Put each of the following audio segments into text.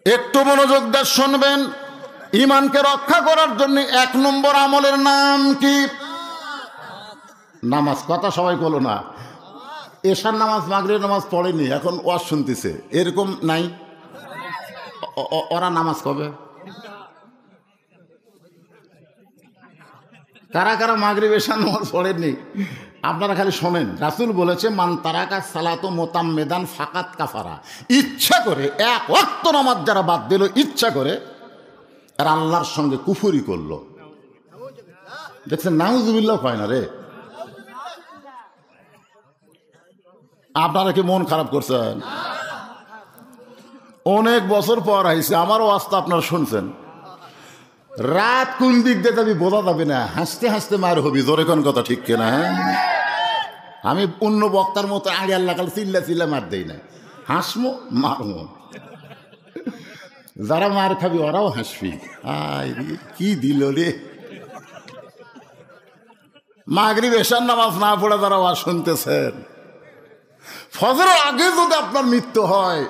একটু মনোযোগ দিয়ে শুনবেন। ইমানকে রক্ষা করার জন্য 1 নম্বর আমলের নাম কি? নামাজ। কথা সবাই বলো না। এশার নামাজ মাগরিবের নামাজ পড়েনি, এখন ওয়াজ শুনতেছে, এরকম নাই? ওরা নামাজ কবে? কারা কারা মাগরিব এশার নামাজ পড়েননি? আপনারা খালি শোনেন। রাসূল বলেছে, মান তারাকা সালাতু মুতাম্মিদান ফাকাত কাফারা। ইচ্ছা করে 1 ওয়াক্ত নামাজ যারা বাদ দিল, ইচ্ছা করে, আর আল্লাহর সঙ্গে কুফরি করলো। দেখছেন, নাউজুবিল্লাহ হয় না রে। আপনারা কি মন খারাপ করছেন? অনেক বছর পর আইসে, আমারও আস্তে আপনারা শুনছেন। রাত কোন দিক দিয়ে যাবি বোঝা যাবে না, হাসতে হাসতে মার হবি। জোরে কোন কথা, ঠিক কিনা? আমি অন্য বক্তার মতো আড়ি আল্লাহ কাল চিল্লা চিল্লা মার দেই না, হাসমো মারমো। যারা মার খাবি ওরাও হাসবি। কি দিল রে। মাগরিব এশার নামাজ না পড়ে যারা ওয়াজ শুনতেছেন, ফজরের আগে যদি আপনার মৃত্যু হয়,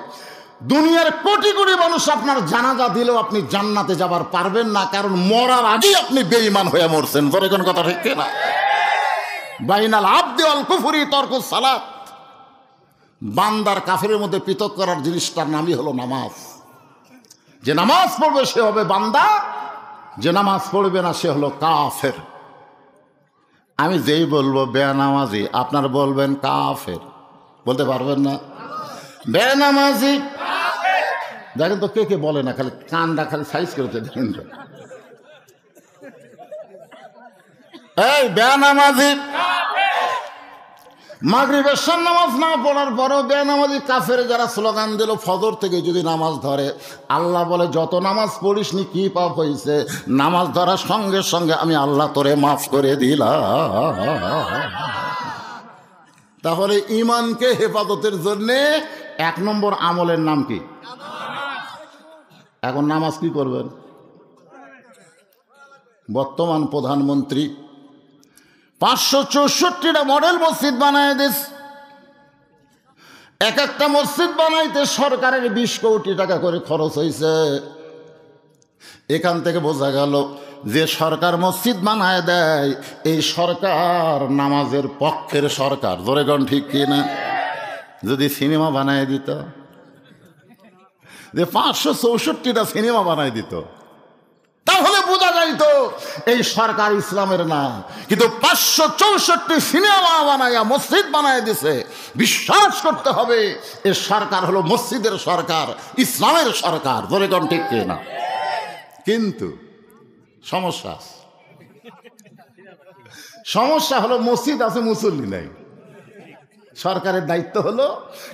দুনিয়ার কোটি কোটি মানুষ আপনার জানাজা দিলেও আপনি জান্নাতে যাবার পারবেন না, কারণ মরার আগেই আপনি বেঈমান হয়ে মরছেন। ধরে কোন কথা, ঠিক না? বাইনাল আবদি ওয়াল কুফরি তরকুস সালাত। বান্দার কাফেরের মধ্যে পৃথক করার জিনিসটার নামই হলো নামাজ। যে নামাজ পড়বে সে হবে বান্দা, যে নামাজ পড়বে না সে হলো কাফের। আমি যেই বলবো বেনামাজি, আপনারা বলবেন কাফের, বলতে পারবেন না? বেনামাজি দেখেন তো কে কে বলে না, খালি কানটা খালি সাইজ করেছে। দেখেন তো, এই বেনামাজি মাগরিব এশার নামাজ না পড়ার পরেও বেনামাজি কাফের যারা স্লোগান দিল, ফজর থেকে যদি নামাজ ধরে, আল্লাহ বলে যত নামাজ পড়িস নি কি পাপ হয়েছে, নামাজ ধরার সঙ্গে সঙ্গে আমি আল্লাহ তোরে মাফ করে দিলাম। তাহলে ইমানকে হেফাজতের জন্য 1 নম্বর আমলের নাম কি? এখন নামাজ কি করবেন? বর্তমান প্রধানমন্ত্রী 564টা মডেল মসজিদ বানায় দিস। এক একটা মসজিদ বানাইতে সরকারের 20 কোটি টাকা করে খরচ হয়েছে। এখান থেকে বোঝা গেল যে সরকার মসজিদ বানায় দেয়, এই সরকার নামাজের পক্ষের সরকার। ধরে গণ, ঠিক কিনা? যদি সিনেমা বানায় দিত, যে 564টা সিনেমা বানায় দিত, তাহলে বোঝা যাইত এই সরকার ইসলামের না। কিন্তু 564 সিনেমা বানায়া মসজিদ বানায় দিছে। বিশ্বাস করতে হবে এই সরকার হলো মসজিদের সরকার, ইসলামের সরকার। ধরে কোন, ঠিক কিনা? কিন্তু সমস্যা হলো মসজিদ আছে, মুসল্লি নাই। সরকারের দায়িত্ব হলো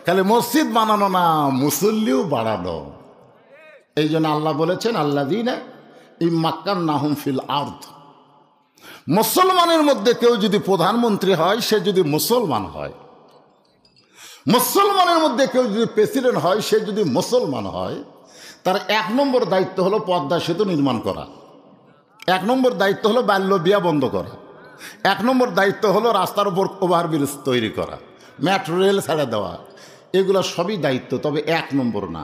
খালি মসজিদ বানানো না, মুসল্লিও বাড়ানো। এই জন্য আল্লাহ বলেছেন, আল্লাযীনা ইম্মাক্কান্নাহুম ফিল আরদ। মুসলমানের মধ্যে কেউ যদি প্রধানমন্ত্রী হয়, সে যদি মুসলমান হয়, মুসলমানের মধ্যে কেউ যদি প্রেসিডেন্ট হয়, সে যদি মুসলমান হয়, তার 1 নম্বর দায়িত্ব হলো পদ্মা সেতু নির্মাণ করা। 1 নম্বর দায়িত্ব হলো বাল্য বিয়া বন্ধ করা। 1 নম্বর দায়িত্ব হলো রাস্তার উপর ওভারব্রিজ তৈরি করা, মেট্রো রেল ছেড়ে দেওয়া। এগুলো সবই দায়িত্ব, তবে 1 নম্বর না।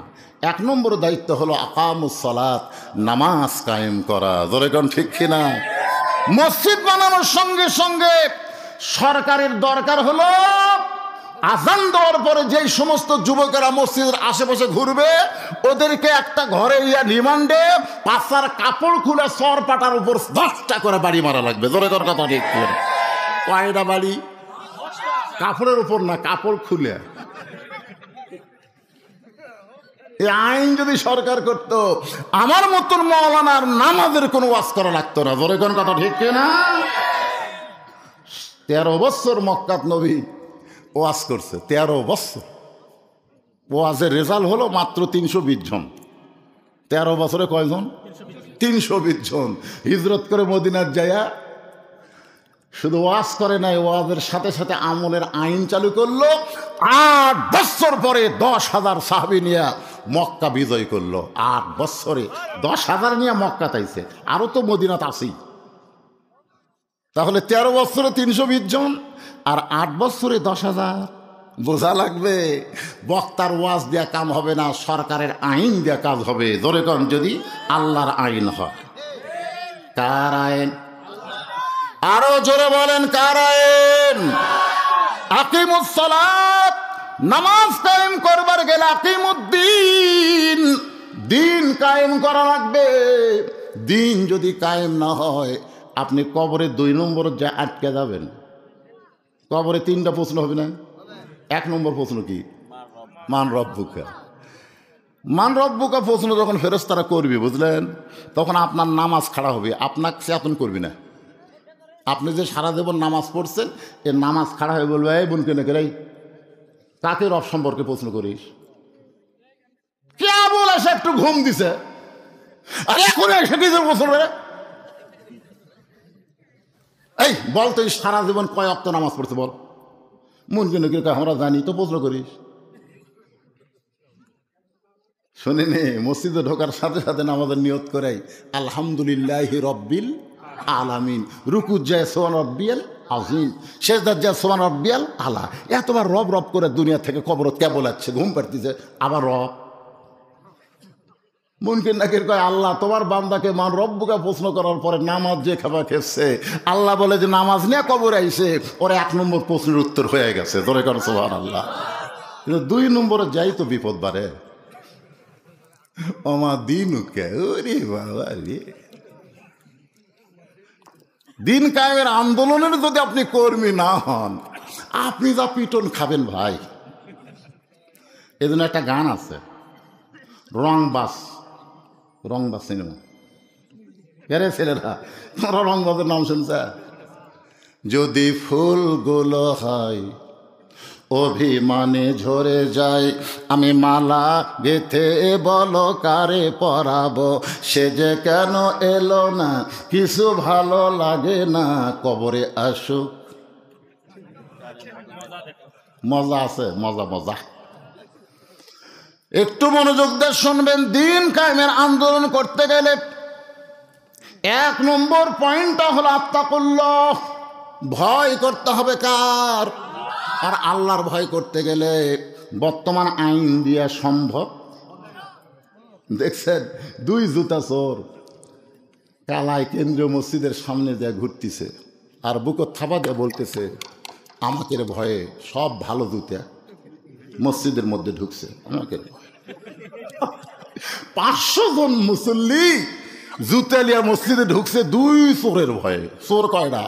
1 নম্বর দায়িত্ব হলো আকামুস সালাত, নামাজ কায়েম করা। জোরে কোন, ঠিক কিনা? মসজিদ বানানোর সঙ্গে সঙ্গে সরকারের দরকার হলো আজান দেওয়ার পরে যেই সমস্ত যুবকেরা মসজিদের আশেপাশে ঘুরবে, ওদেরকে একটা ঘরে রিমান্ডে 5টার কাপড় খুলে সর পাটার উপর 10টা করে বাড়ি মারা লাগবে। জোরে কর কথা, ঠিক করে? কয়টা বাড়ি? কাপড়ের উপর না, কাপড় খুলে। এই আইন যদি সরকার করত, আমার মতন মাওলানার নামাজের কোনো ওয়াজ করা লাগতো না। জোরে কোন কথা, ঠিক কিনা? 13 বছর মক্কাত নবী ওয়াজ করছে, 13 বছর। ওয়াজের রেজাল্ট হলো মাত্র 320 জন। 13 বছরে কয়জন? 320 জন। হিজরত করে মদিনার যায়া শুধু ওয়াজ করে নাই, ওয়াজের সাথে সাথে আমলের আইন চালু করলো। 8 বছর পরে 10,000 সাহাবী নিয়ে মক্কা বিজয় করলো। 8 বছরে 10,000 নিয়ে মক্কা তাইছে, আরো তো মদিনাত আসি। তাহলে 13 বছরে 320 জন, আর 8 বছরে 10,000। বোঝা লাগবে। বক্তার ওয়াজ দেয়া কাম হবে না, সরকারের আইন দেয়া কাজ হবে। ধরে কন যদি আল্লাহর আইন হয়। কার আইন? আরো জোরে বলেন কার আইন? আকিমুস সালাত, নামাজ কায়েম করবার গেলে আকিমুদ্দিন, দিন কায়েম করা লাগবে। দিন যদি কায়েম না হয় আপনি কবরে 2 নম্বর যা আটকে যাবেন। কবরে 3টা প্রশ্ন হবে না? 1 নম্বর প্রশ্ন কি? মান রব্বুকা। মান রব্বুকা প্রশ্ন যখন ফেরেশতারা করবে, বুঝলেন, তখন আপনার নামাজ খাড়া হবে, আপনাকে চেতন করবি না। আপনি যে সারা জীবন নামাজ পড়ছেন, এর নামাজ খাড়া হয়ে বলবে, এই বোনকে না কেরাই কাকে রব সম্পর্কে প্রশ্ন করিস? কে বলে সে একটু ঘুম দিছে, আর এখন এসে কিছু প্রশ্ন করে। এই বল তো সারা জীবন কয় ওয়াক্ত নামাজ পড়ছে বল? মন কেন আমরা জানি তো প্রশ্ন করিস। শুনিনি, মসজিদে ঢোকার সাথে সাথে নামাজের নিয়ত করাই আলহামদুলিল্লাহি রব্বিল আলামিন, রুকু যায় সোহান রব্বিয়াল আজিম, সেজদার যায় সোহান রব্বিয়াল আলা। এতবার রব রব করে দুনিয়া থেকে কবরত কে বলাচ্ছে, ঘুম পাড়তিছে, আবার রব। মুনকির নাকির কয় আল্লাহ তোমার বান্দাকে মান রব্বুকে প্রশ্ন করার পরে নামাজ যে খাবার খেয়েছে, আল্লাহ বলে যে নামাজ নিয়ে কবর আইছে, ওরা 1 নম্বর প্রশ্নের উত্তর হয়ে গেছে। ধরে কর সুবহানাল্লাহ। কিন্তু 2 নম্বরে যাই তো বিপদ বাড়ে। ওমা দিনুকে, ওরে বাবা রে, দিন কায়েমের আন্দোলনের যদি আপনি কর্মী না হন, আপনি যা পিটন খাবেন ভাই। এজন্য একটা গান আছে, রংবাজ, রংবাজ সিনেমা। এরে ছেলেরা, তোমরা রংবাজের নাম শুনছে? যদি ফুলগুলো হয় অভিমানে ঝরে যায়, আমি মালা গেথে বলো কারে পরাবো, সে যে কেন এলো না, কিছু ভালো লাগে না, কবরে আসুক। মজা আছে, মজা মজা। একটু মনোযোগ দিয়ে শুনবেন। দিন কায়েমের আন্দোলন করতে গেলে 1 নম্বর পয়েন্টটা হলো আত্তাকুল্লাহ, ভয় করতে হবে কার? আর আল্লাহর ভয় করতে গেলে বর্তমান আইন দিয়া সম্ভব। দেখছেন 2 জুতা চোর কালায় কেন্দ্রীয় মসজিদের সামনে দিয়ে ঘুরতেছে, আর বুকো থাবা দিয়ে বলতেছে আমাকে ভয়ে সব ভালো জুতা মসজিদের মধ্যে ঢুকছে, আমাকে 500 জন মুসল্লি জুতালিয়া মসজিদে ঢুকছে 2 চোরের ভয়ে। চোর কয়টা?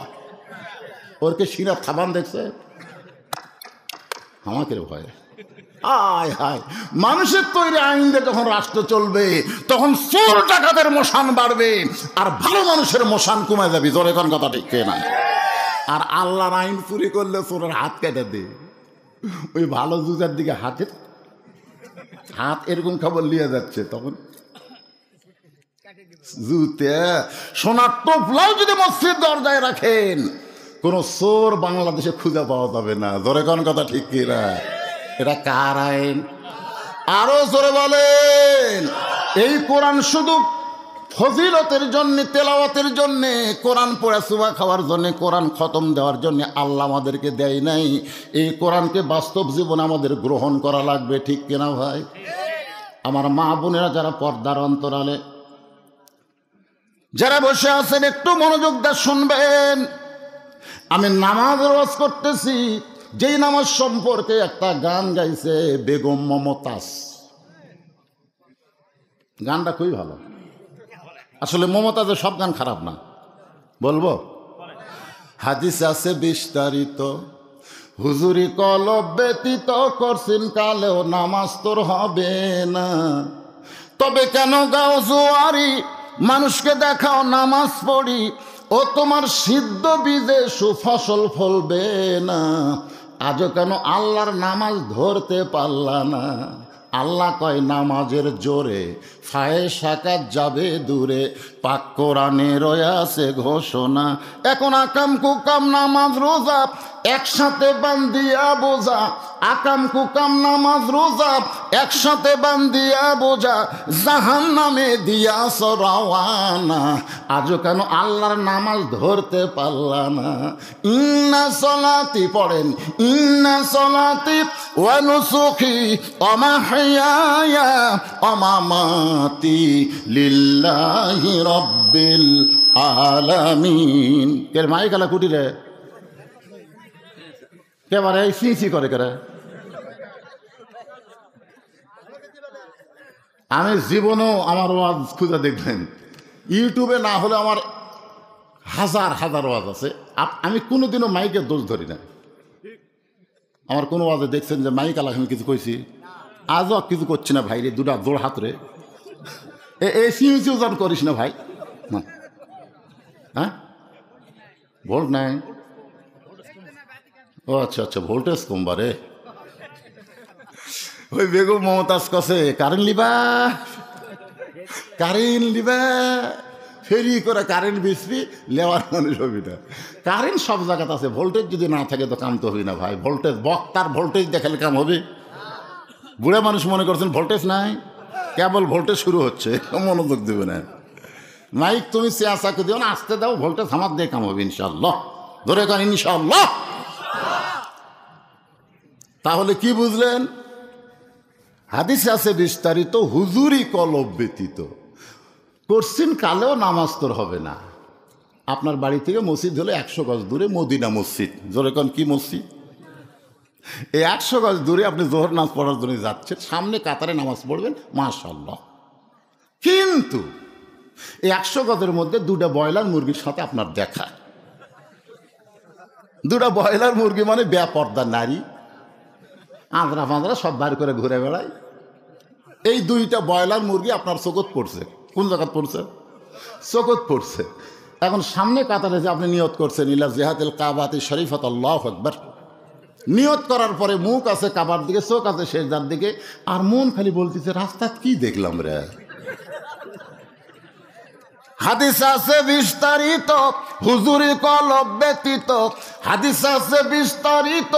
ওরকে সিনার থাবান দেখছে, আমাকে ভয়। আয় হায়, মানুষের তৈরি আইন দিয়ে যখন রাষ্ট্র চলবে, তখন চোর ডাকাতের মশান বাড়বে, আর ভালো মানুষের মশান কমে যাবে। জোরে কোন কথা ঠিক না? আর আল্লাহর আইন চুরি করলে চোরের হাত কেটে দে। ওই ভালো জুতার দিকে হাত এরকম খবর লিয়ে যাচ্ছে, তখন জুতে সোনার টোপলাও যদি মসজিদ দরজায় রাখেন, কোন চোর বাংলাদেশে খুঁজে পাওয়া যাবে না। জোরে কোন কথা ঠিক কিনা? এটা কার আইন? আরো জোরে বলেন। এই কোরআন শুধু ফজিলতের জন্য, তেলাওয়াতের জন্য, কোরআন পড়ে সুবা খাওয়ার জন্য, কোরআন খতম দেওয়ার জন্য আল্লাহ আমাদেরকে দেয় নাই। এই কোরআনকে বাস্তব জীবনে আমাদের গ্রহণ করা লাগবে, ঠিক কিনা ভাই? আমার মা বোনেরা যারা পর্দার অন্তরালে যারা বসে আছেন, একটু মনোযোগ দিয়ে শুনবেন। আমি নামাজের ওয়াজ করতেছি, যেই নামাজ সম্পর্কে একটা গান গাইছে বেগম মমতাজ। গানটা খুবই ভালো। আসলে মমতাজের সব গান খারাপ না, বলবো। হাদিস আছে বিস্তারিত, হুজুরি কলব ব্যতীত করছেন কালেও নামাজ তোর হবে না। তবে কেন গাও জোয়ারি, মানুষকে দেখাও নামাজ পড়ি, ও তোমার সিদ্ধ বীজে সুফসল ফলবে না। আজও কেন আল্লাহর নামাজ ধরতে পারলা না? আল্লাহ কয় নামাজের জোরে ফায়ে সাকাত যাবে দূরে, পাক কোরআনে রয়াছে ঘোষণা। এখন আকাম কুকাম নামাজ রোজা একসাথে বান্দিয়া বোঝা, আকাম কুকাম নামাজ রোজা একসাথে বান্দিয়া বোঝা, জাহান্নামে দিয়া সরাওয়ানা। আজও কেন আল্লাহর নামাজ ধরতে পারলা না? ইন্না সলাতি পড়েন, ইন্না সলাতি ওয়া নুসুকি ওয়া মাহইয়ায়া ওয়া মামাতি লিল্লাহি রাব্বিল আলামিন। কে মাইকালা কুটিরে কেবারে সিঁচি করে কেরা? আমি জীবনেও আমার ওয়াজ খুঁজে দেখবেন, ইউটিউবে না হলে আমার হাজার হাজার ওয়াজ আছে। আমি কোনোদিনও মাইকের দোষ ধরি না। আমার কোনো ওয়াজে দেখছেন যে মাইক আলা আমি কিছু কইছি? আজও কিছু করছি না ভাই রে, দুটা জোর হাত রে। এই সিঁচিও যেন করিস না ভাই। হ্যাঁ, ভোল্ট নাই? ও আচ্ছা আচ্ছা, ভোল্টেজ কমবারে। ওই বেগম মমতাজ কছে কারেন্ট লিবা, কারেন্ট লিবা, ফেরি করে কারেন্ট বেচবি, লেওয়ার মানুষ হবি না। কারেন্ট সব জায়গাতে আছে, ভোল্টেজ যদি না থাকে তো কাম তো হবি না ভাই। ভোল্টেজ বক্তার ভোল্টেজ দেখালে কাম হবে? বুড়া মানুষ মনে করছেন ভোল্টেজ নাই, কেবল ভোল্টেজ শুরু হচ্ছে, মনোযোগ দেবে না। মাইক তুমি চেয়াচাকে দিও না, আসতে দাও, ভোল্টেজ আমার দিয়ে কাম হবে ইনশাল্লাহ। ধরে কান ইনশাল্লাহ। তাহলে কি বুঝলেন? হাদিসে আছে বিস্তারিত, হুজুরি কলব ব্যতীত কোশ্চিন কালেও নামাজ তোর হবে না। আপনার বাড়ি থেকে মসজিদ হলো 100 গজ দূরে মদিনা মসজিদ। জোরে কোন কি মসজিদ? এই 100 গজ দূরে আপনি জোহর নামাজ পড়ার জন্য যাচ্ছেন, সামনে কাতারে নামাজ পড়বেন, মাশাআল্লাহ। কিন্তু এই 100 গজের মধ্যে দুটা ব্রয়লার মুরগির সাথে আপনার দেখা। দুটা ব্রয়লার মুরগি মানে বেপর্দা নারী, আঁদরা ফাঁদরা সব বার করে ঘুরে বেড়ায়। এই দুইটা ব্রয়লার মুরগি আপনার চোখত পড়ছে। কোন জায়গায় পড়ছে? চোখত পড়ছে। এখন সামনে কাতারে যে আপনি নিয়ত করছেন ইলা জিহাদিল কাবাতি শরীফাত আল্লাহু আকবার, নিয়ত করার পরে মুখ আছে কাবার দিকে, চোখ আছে সেজদার দিকে, আর মন খালি বলতেছে রাস্তাত কি দেখলাম রে। হাদিস আছে বিস্তারিত, হুজুরি কলব ব্যতীত। হাদিস আছে বিস্তারিত,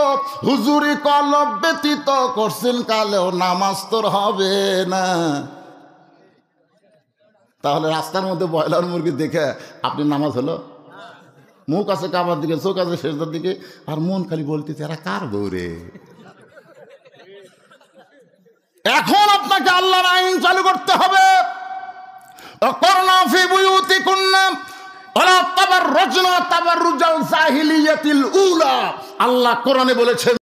হুজুরি কলব ব্যতীত কোশ্চিন কালেও নামাজ তোর হবে না। তাহলে রাস্তার মধ্যে ব্রয়লার মুরগি দেখে আপনি নামাজ হলো? মুখ আছে কাবার দিকে, চোখ আছে সেজদার দিকে, আর মন খালি বলতেছে এরা কার বউ রে। এখন আপনাকে আল্লাহর আইন চালু করতে হবে। করনা ফি বুয়ুতিকুন্না ওয়ালা তাবাররুজনা তাবাররুজাল জাহিলিয়াতিল উলা। আল্লাহ কোরআনে বলেছেন